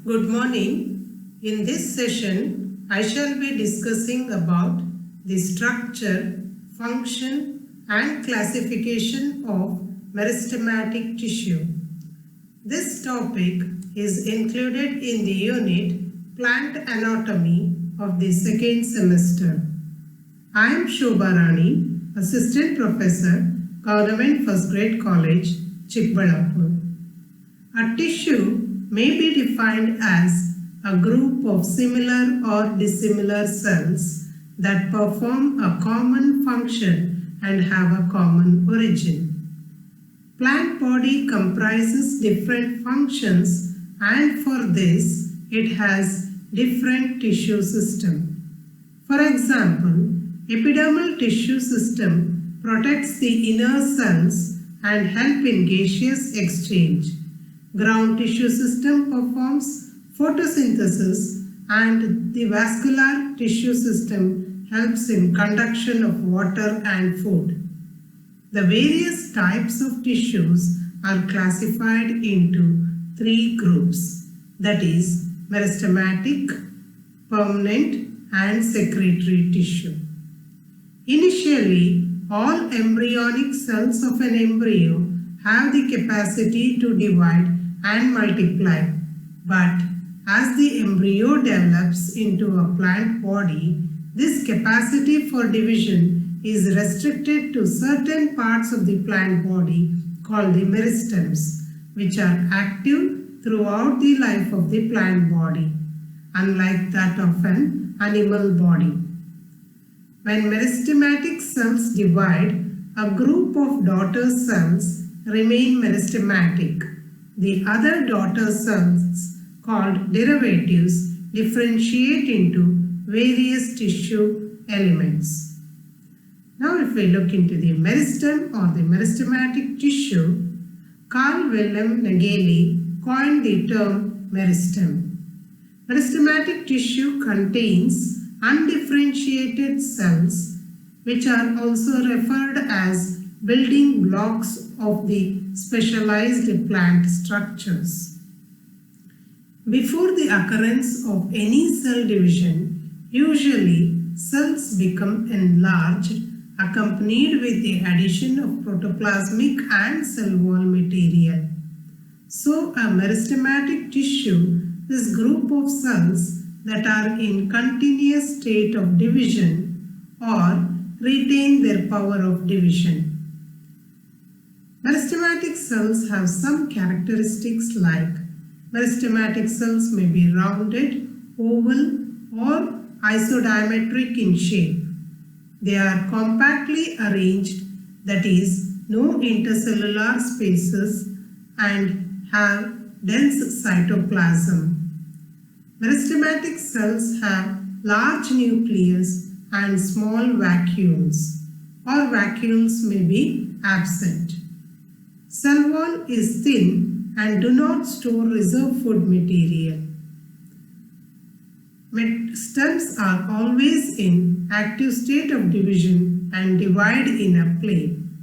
Good morning. In this session, I shall be discussing about the structure, function and classification of meristematic tissue. This topic is included in the unit Plant Anatomy of the second semester. I am Shobha Rani, Assistant Professor, Government First Grade College, Chikbalapur. A tissue may be defined as a group of similar or dissimilar cells that perform a common function and have a common origin. Plant body comprises different functions, and for this it has different tissue system. For example, epidermal tissue system protects the inner cells and help in gaseous exchange. Ground tissue system performs photosynthesis, and the vascular tissue system helps in conduction of water and food. The various types of tissues are classified into three groups, that is, meristematic, permanent, and secretory tissue. Initially, all embryonic cells of an embryo have the capacity to divide and multiply, but as the embryo develops into a plant body, this capacity for division is restricted to certain parts of the plant body called the meristems, which are active throughout the life of the plant body, unlike that of an animal body. When meristematic cells divide, a group of daughter cells remain meristematic. The other daughter cells, called derivatives, differentiate into various tissue elements. Now if we look into the meristem or the meristematic tissue, Carl Wilhelm Nageli coined the term meristem. Meristematic tissue contains undifferentiated cells, which are also referred as building blocks of the specialized plant structures. Before the occurrence of any cell division, usually cells become enlarged, accompanied with the addition of protoplasmic and cell wall material. So, a meristematic tissue is a group of cells that are in continuous state of division or retain their power of division. Meristematic cells have some characteristics like meristematic cells may be rounded, oval or isodiametric in shape. They are compactly arranged, that is, no intercellular spaces, and have dense cytoplasm. Meristematic cells have large nucleus and small vacuoles, or vacuoles may be absent. Cell wall is thin and do not store reserve food material. Stems are always in active state of division and divide in a plane.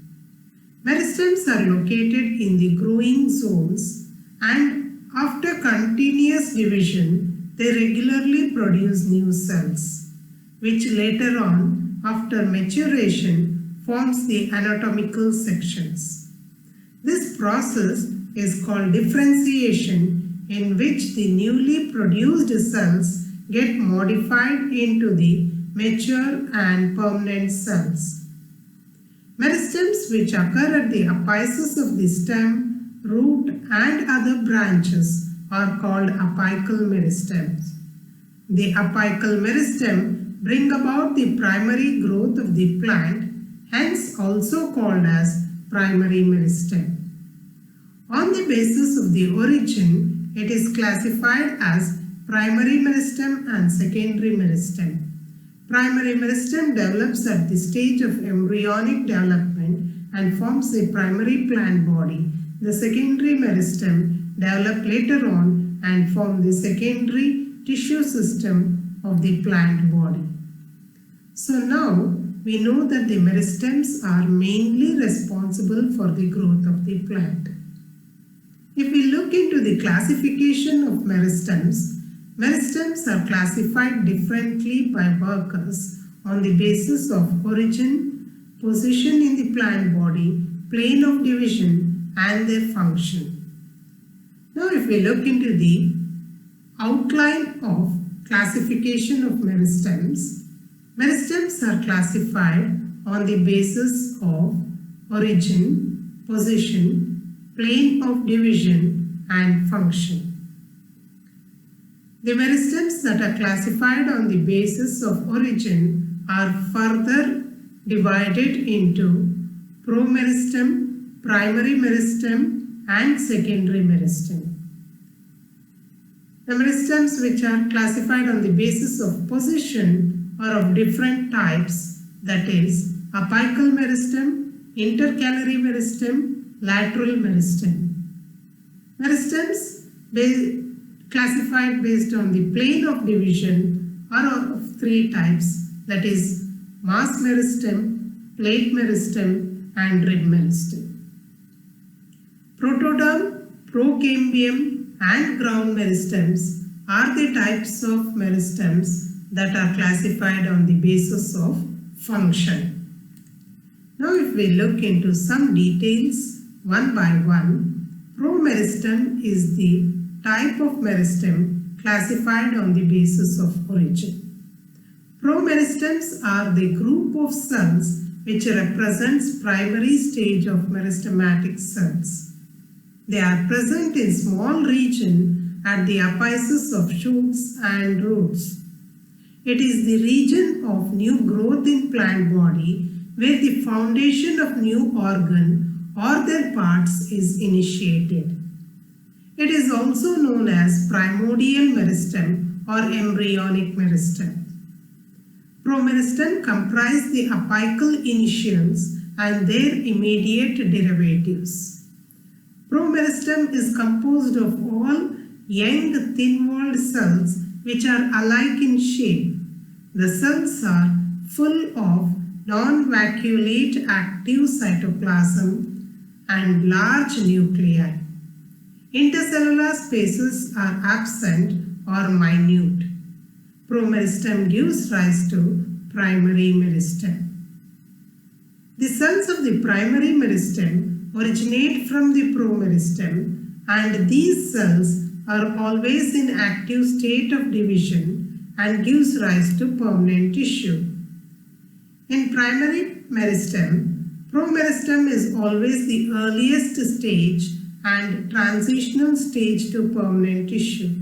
Meristems are located in the growing zones, and after continuous division, they regularly produce new cells, which later on, after maturation, forms the anatomical sections. This process is called differentiation, in which the newly produced cells get modified into the mature and permanent cells. Meristems which occur at the apices of the stem, root and other branches are called apical meristems. The apical meristem bring about the primary growth of the plant, hence also called as primary meristem. On the basis of the origin, it is classified as primary meristem and secondary meristem. Primary meristem develops at the stage of embryonic development and forms the primary plant body. The secondary meristem develop later on and form the secondary tissue system of the plant body. So now we know that the meristems are mainly responsible for the growth of the plant. If we look into the classification of meristems, meristems are classified differently by workers on the basis of origin, position in the plant body, plane of division, and their function. Now, if we look into the outline of classification of meristems, meristems are classified on the basis of origin, position, plane of division, and function. The meristems that are classified on the basis of origin are further divided into promeristem, primary meristem, and secondary meristem. The meristems which are classified on the basis of position are of different types, that is, apical meristem, intercalary meristem, lateral meristem. Meristems classified based on the plane of division are of three types, that is, mass meristem, plate meristem, and rib meristem. Protoderm, procambium, and ground meristems are the types of meristems that are classified on the basis of function. Now, if we look into some details one by one, promeristem is the type of meristem classified on the basis of origin. Promeristems are the group of cells which represents primary stage of meristematic cells. They are present in small region at the apices of shoots and roots. It is the region of new growth in plant body where the foundation of new organ or their parts is initiated. It is also known as primordial meristem or embryonic meristem. Promeristem comprise the apical initials and their immediate derivatives. Promeristem is composed of all young thin-walled cells which are alike in shape. The cells are full of non-vacuolate active cytoplasm and large nuclei. Intercellular spaces are absent or minute. Promeristem gives rise to primary meristem. The cells of the primary meristem originate from the promeristem, and these cells are always in active state of division and gives rise to permanent tissue. In primary meristem, promeristem is always the earliest stage and transitional stage to permanent tissue.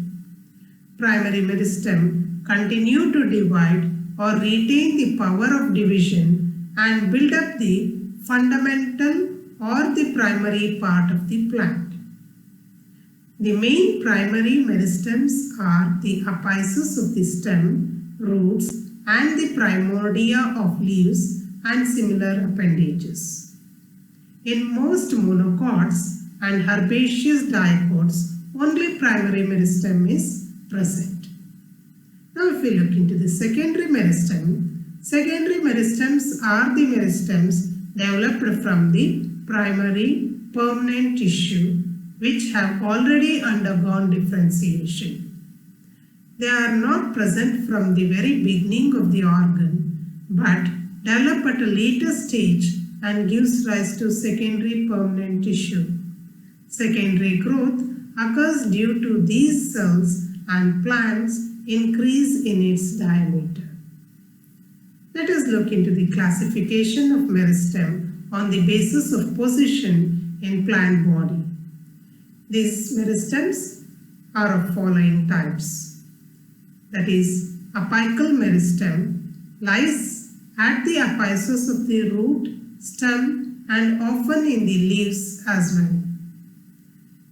Primary meristem continue to divide or retain the power of division and build up the fundamental or the primary part of the plant. The main primary meristems are the apices of the stem, roots, and the primordia of leaves and similar appendages. In most monocots and herbaceous dicots, only primary meristem is present. Now, if we look into the secondary meristems are the meristems developed from the primary permanent tissue which have already undergone differentiation. They are not present from the very beginning of the organ, but develop at a later stage and gives rise to secondary permanent tissue. Secondary growth occurs due to these cells and plants increase in its diameter. Let us look into the classification of meristem on the basis of position in plant body. These meristems are of following types. That is, apical meristem lies at the apices of the root, stem, and often in the leaves as well.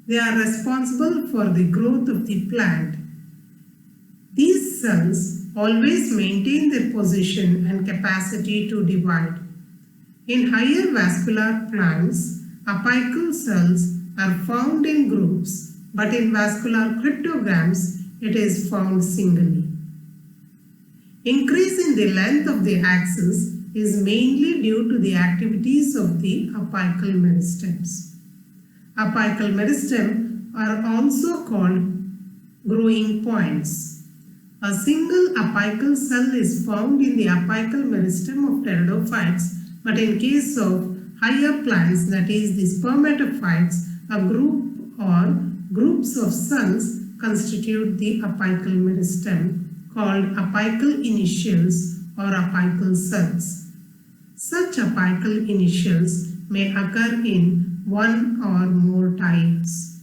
They are responsible for the growth of the plant. These cells always maintain their position and capacity to divide. In higher vascular plants, apical cells are found in groups, but in vascular cryptogams, it is found singly. Increase in the length of the axis is mainly due to the activities of the apical meristems. Apical meristem are also called growing points. A single apical cell is found in the apical meristem of pteridophytes, but in case of higher plants, that is the spermatophytes, a group or groups of cells constitute the apical meristem called apical initials or apical cells. Such apical initials may occur in one or more types.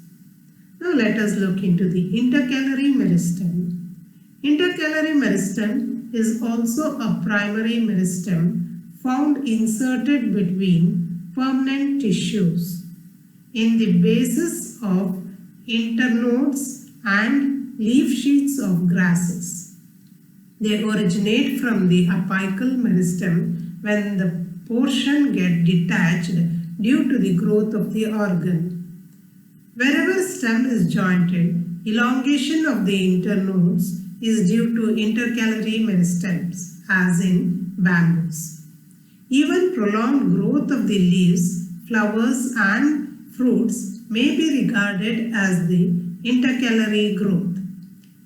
Now let us look into the intercalary meristem. Intercalary meristem is also a primary meristem found inserted between permanent tissues in the bases of internodes and leaf sheaths of grasses. They originate from the apical meristem when the portion gets detached due to the growth of the organ. Wherever stem is jointed, elongation of the internodes is due to intercalary meristems, as in bamboos. Even prolonged growth of the leaves, flowers and fruits may be regarded as the intercalary growth.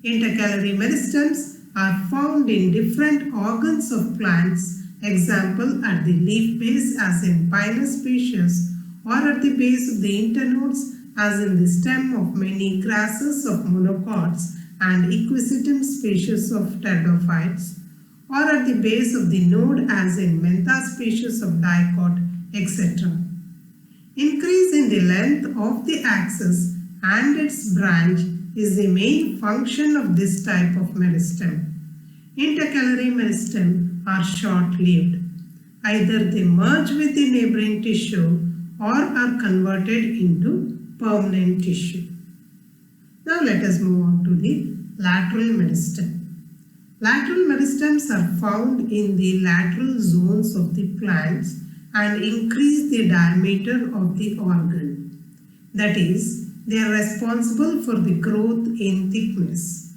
Intercalary meristems are found in different organs of plants, example at the leaf base as in Pinus species, or at the base of the internodes as in the stem of many grasses of monocots and equisetum species of pteridophytes, or at the base of the node as in Mentha species of dicot, etc. Increase in the length of the axis and its branch is the main function of this type of meristem. Intercalary meristem are short-lived. Either they merge with the neighboring tissue or are converted into permanent tissue. Now let us move on to the lateral meristem. Lateral meristems are found in the lateral zones of the plants and increase the diameter of the organ. That is, they are responsible for the growth in thickness.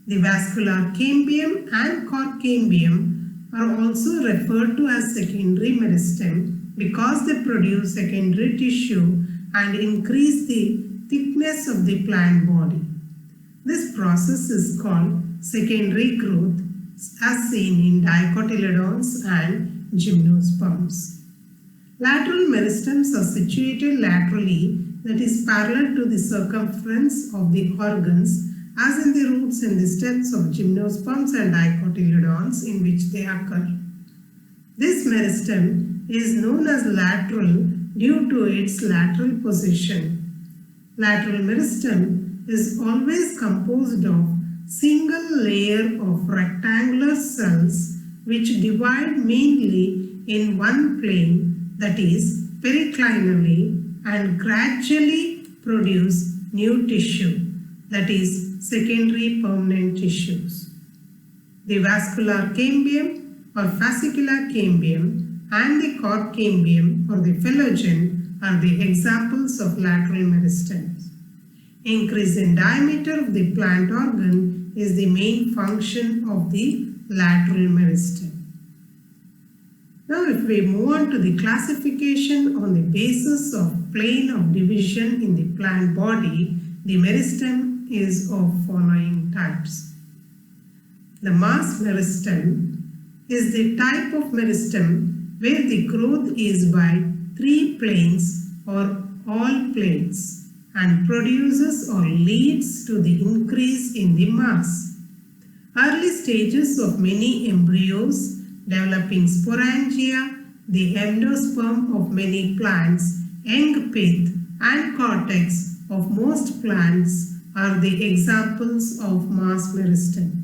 The vascular cambium and cork cambium are also referred to as secondary meristem because they produce secondary tissue and increase the thickness of the plant body. This process is called secondary growth, as seen in dicotyledons and gymnosperms. Lateral meristems are situated laterally, that is parallel to the circumference of the organs, as in the roots and the stems of gymnosperms and dicotyledons in which they occur. This meristem is known as lateral due to its lateral position. Lateral meristem is always composed of single layer of rectangular cells which divide mainly in one plane, that is periclinally, and gradually produce new tissue, that is secondary permanent tissues. The vascular cambium or fascicular cambium and the cork cambium or the phylogen are the examples of lateral meristems. Increase in diameter of the plant organ is the main function of the lateral meristem. Now if we move on to the classification on the basis of plane of division in the plant body, the meristem is of following types. The mass meristem is the type of meristem where the growth is by three planes or all planes and produces or leads to the increase in the mass. Early stages of many embryos developing sporangia, the endosperm of many plants, young pith and cortex of most plants are the examples of mass meristem.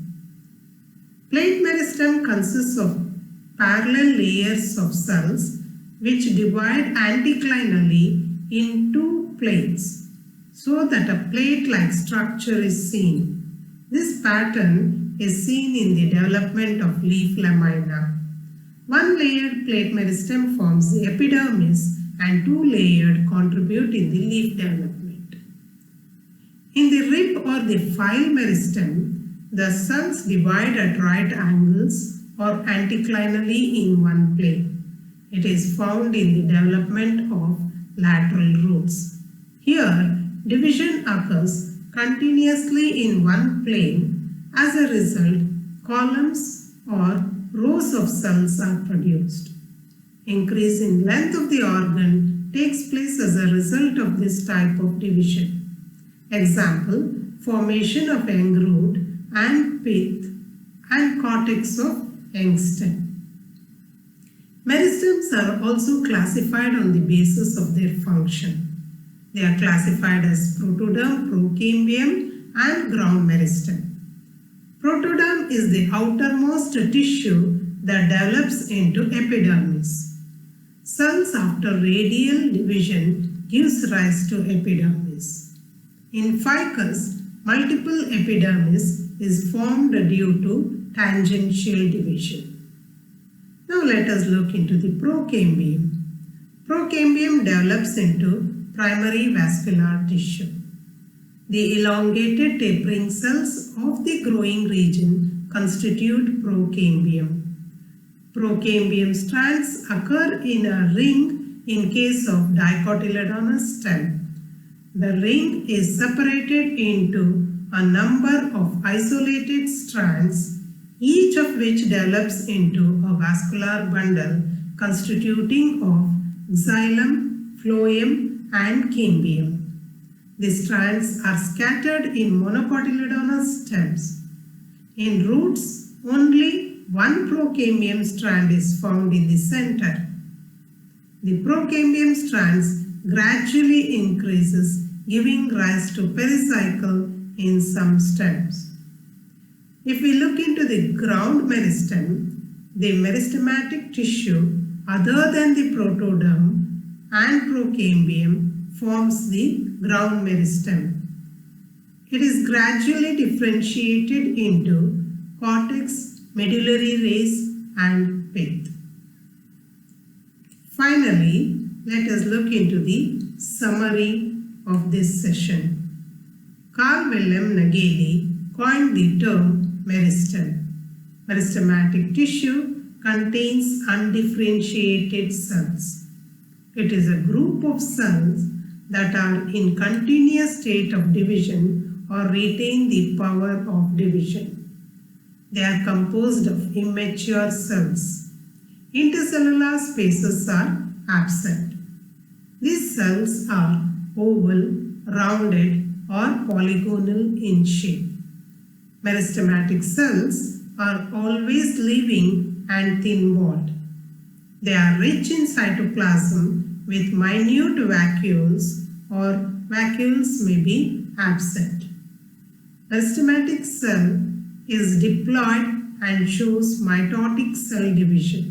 Plate meristem consists of parallel layers of cells which divide anticlinally in two plates so that a plate-like structure is seen. This pattern is seen in the development of leaf lamina. One layered plate meristem forms the epidermis and two layered contribute in the leaf development. In the rib or the file meristem, the cells divide at right angles or anticlinally in one plane. It is found in the development of lateral roots. Here, division occurs continuously in one plane. As a result, columns or rows of cells are produced. Increase in length of the organ takes place as a result of this type of division. Example, formation of young root and pith and cortex of young stem. Meristems are also classified on the basis of their function. They are classified as protoderm, procambium and ground meristem. Protoderm is the outermost tissue that develops into epidermis. Cells after radial division gives rise to epidermis. In ficus, multiple epidermis is formed due to tangential division. Now let us look into the procambium. Procambium develops into primary vascular tissue. The elongated tapering cells of the growing region constitute procambium. Procambium strands occur in a ring in case of dicotyledonous stem. The ring is separated into a number of isolated strands, each of which develops into a vascular bundle constituting of xylem, phloem, and cambium. The strands are scattered in monocotyledonous stems. In roots, only one procambium strand is found in the center. The procambium strands gradually increases, giving rise to pericycle in some stems. If we look into the ground meristem, the meristematic tissue other than the protoderm and procambium forms the ground meristem. It is gradually differentiated into cortex, medullary rays and pith. Finally, let us look into the summary of this session. Carl Wilhelm Nageli coined the term meristem. Meristematic tissue contains undifferentiated cells. It is a group of cells that are in continuous state of division or retain the power of division. They are composed of immature cells. Intercellular spaces are absent. These cells are oval, rounded or polygonal in shape. Meristematic cells are always living and thin-walled. They are rich in cytoplasm with minute vacuoles or vacuoles may be absent. Meristematic cell is diploid and shows mitotic cell division.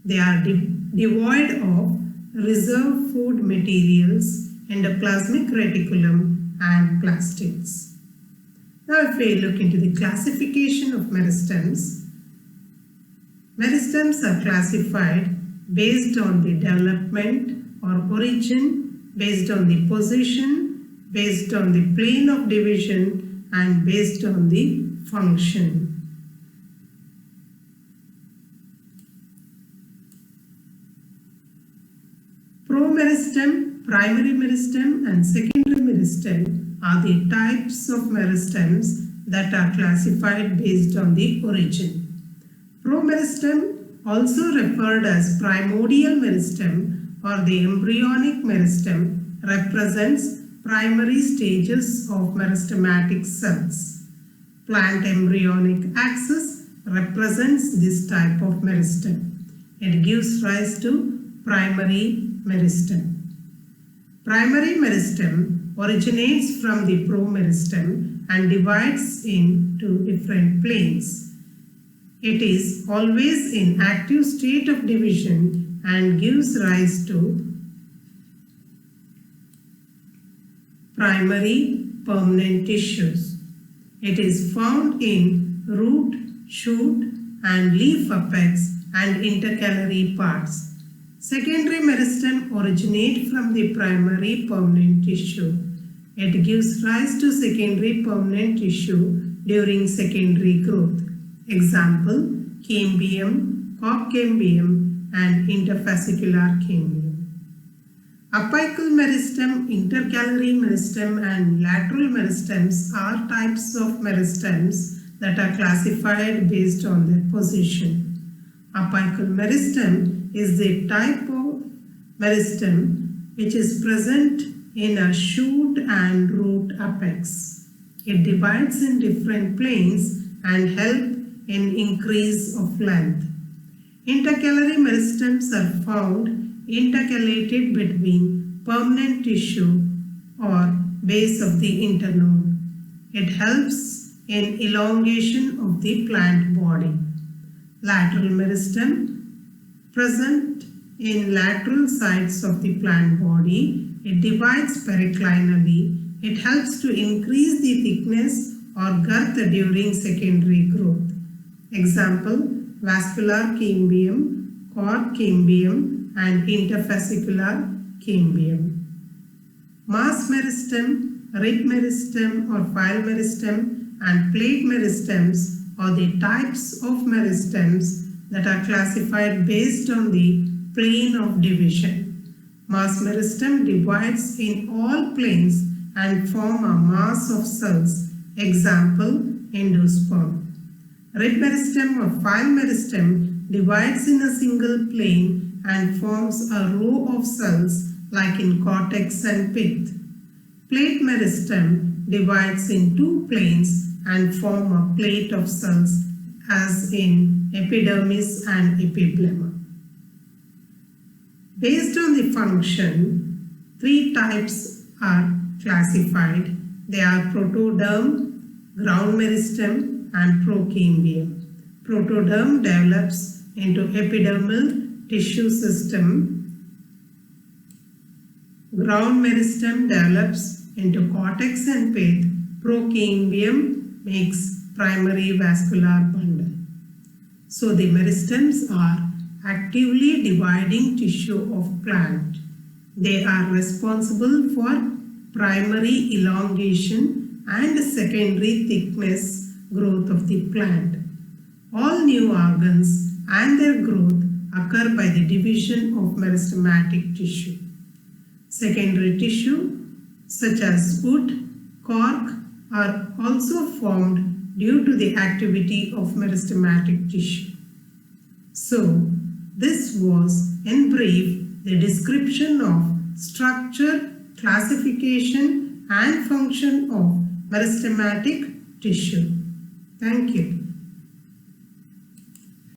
They are devoid of reserve food materials, endoplasmic reticulum and plastids. Now if we look into the classification of meristems, meristems are classified based on the development or origin, based on the position, based on the plane of division and based on the function. Promeristem, primary meristem and secondary meristem are the types of meristems that are classified based on the origin. Promeristem, also referred as primordial meristem or the embryonic meristem, represents primary stages of meristematic cells. Plant embryonic axis represents this type of meristem. It gives rise to primary meristem. Primary meristem originates from the promeristem and divides into different planes. It is always in active state of division and gives rise to primary permanent tissues. It is found in root, shoot and leaf apex and intercalary parts. Secondary meristem originates from the primary permanent tissue. It gives rise to secondary permanent tissue during secondary growth. Example, cambium, coccambium and interfascicular cambium. Apical meristem, intercalary meristem and lateral meristems are types of meristems that are classified based on their position. Apical meristem is the type of meristem which is present in a shoot and root apex. It divides in different planes and help in increase of length. Intercalary meristems are found intercalated between permanent tissue or base of the internode. It helps in elongation of the plant body. Lateral meristem present in lateral sides of the plant body. It divides periclinally. It helps to increase the thickness or girth during secondary growth. Example, vascular cambium, cord cambium and interfascicular cambium. Mass meristem, rib meristem or file meristem and plate meristems are the types of meristems that are classified based on the plane of division. Mass meristem divides in all planes and form a mass of cells. Example, endosperm. Rib meristem or file meristem divides in a single plane and forms a row of cells like in cortex and pith. Plate meristem divides in two planes and form a plate of cells as in epidermis and epiblema. Based on the function, three types are classified. They are protoderm, ground meristem and procambium. Protoderm develops into epidermal tissue system. Ground meristem develops into cortex and pith. Procambium makes primary vascular bundle. So the meristems are actively dividing tissue of plant. They are responsible for primary elongation and secondary thickness growth of the plant. All new organs and their growth occur by the division of meristematic tissue. Secondary tissue such as wood, cork are also formed due to the activity of meristematic tissue. So, this was in brief the description of structure, classification and function of meristematic tissue. Thank you.